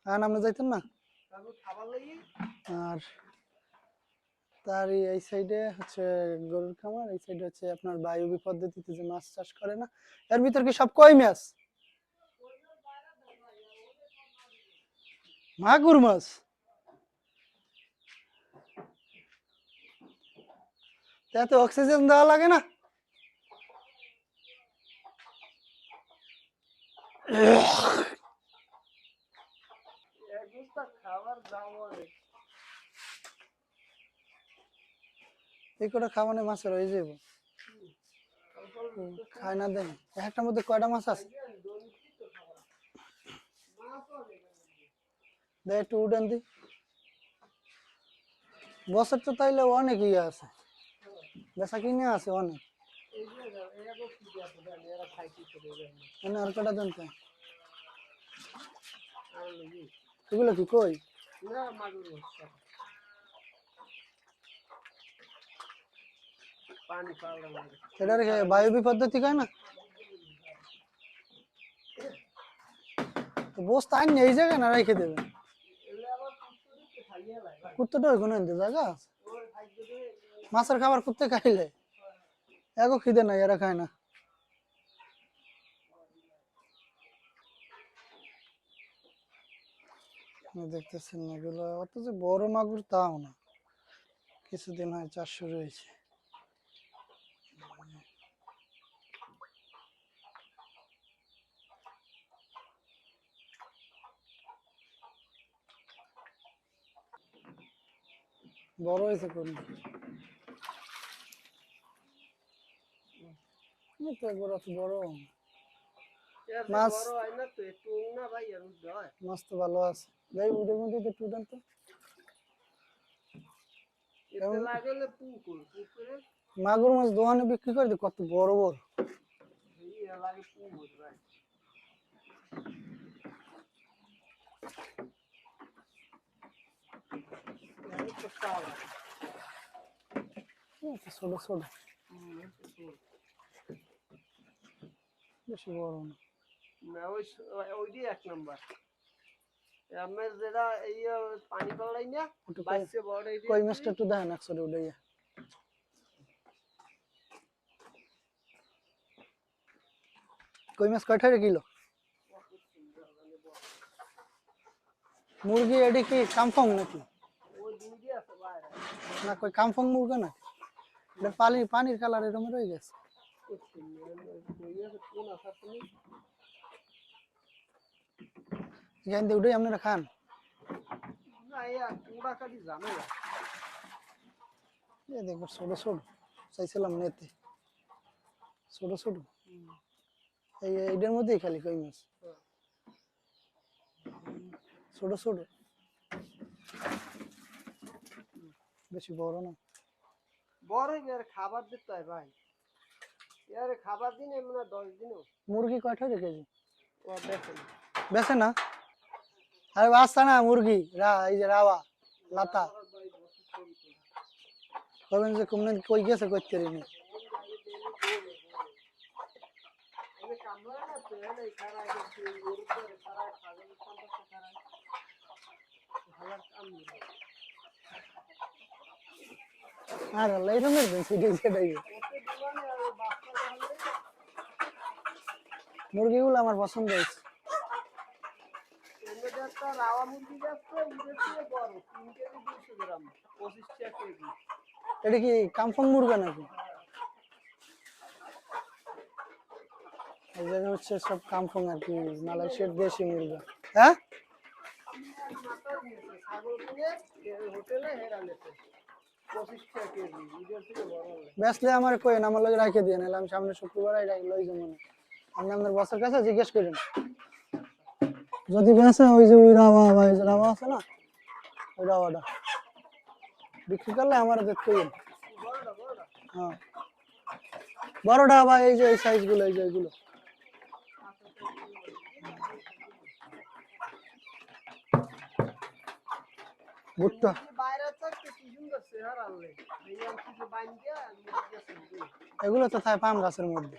আর আমরা যাইতেন না। আর তার এই সাইডে হচ্ছে গরুর খামার, এই সাইডে হচ্ছে আপনার বায়বী পদ্ধতিতে যে মাছ চাষ করে না, এর ভিতর কি সব কই মাছ? মাগুর মাছ? এত অক্সিজেন দেওয়া লাগে না? এই কটা খাওয়ানে মাছের হয়ে যাব, খায় না দেয়। একটার মধ্যে কয়টা মাছ আছে দেয়, একটু উড়ান দি। বছর তো তাইলে অনেক ইয়ে আছে, বেচা কিনে আছে অনেক। আর কটা দেন তো, এগুলো কি কই? এটা রেখে বায়বী পদ্ধতি কয় না, বস্তা আইন এই জায়গায় না রেখে দেবেন। কুত্তাটা ওইখানে আনতে জায়গা আছে, মাছের খাবার কুত্তে খাইলে এগো খিদে নাই, এরা খায় না। দেখতেছেন এগুলো অত যে বড় মাগুর তাও না, কিছুদিন হয় চাষ শুরু হয়েছে। বড় হয়েছে কোন বড় মাছ, মাছ তো ভালো আছে। যাই উঠে মধ্যে একটু উঠান তো। মাগুর মাছ দোকানে বিক্রি করে কত বড় বড়। ছোট ছোট, বেশি বড় না। ওই এক নম্বর কই মাছটা একটু দেখেন একসাথে উঠাইয়া। কই মাছ কয়টা কিলো? মুরগি এডি কি কামফং নাকি? না কই কামফং মুরগা না, এটা পানির কালার এরকম রয়ে গেছে। এখান থেকে উঠে আপনারা খান? দেখবো ছোট ছোট চাইছিলাম নেতে, ছোট ছোট এইটার মধ্যেই খালি কই মাছ ছোট ছোট, বেশি বড় না। বড় খাবার দিতে হয় ভাই, এর খাবার দিনে মানে 10 দিনও। মুরগি কয়টা রেখেছি? ও বেছে না, আরে বাচ্চা না মুরগি, এই যে রাওয়া লাতা কবেন যে কমনে কই গেছে করতে রিনি। আর আল্লাহ রঙের সেটাই মুরগিগুলো আমার পছন্দ হয়েছে। এটা কি কামফং মুরগা নাকি? হচ্ছে সব কামফং আর কি, মালয়েশিয়ার দেশি মুরগা। হ্যাঁ বেসলে আমার কই না, আমার লগে রাখে দিয়ে নাহলে আমি সামনে শুক্রবার লই যাবো না। আপনি আপনার বসের কাছে জিজ্ঞেস করেন, যদি বেসে ওই যে ওই রাওয়া আছে না, ওই রাওয়াটা বিক্রি করলে আমার দেখতে। হ্যাঁ বড়টা বা এই যে এই সাইজগুলো, এই যে এগুলো ভুট্টা এগুলো তো থাকে পাম গাছের মধ্যে।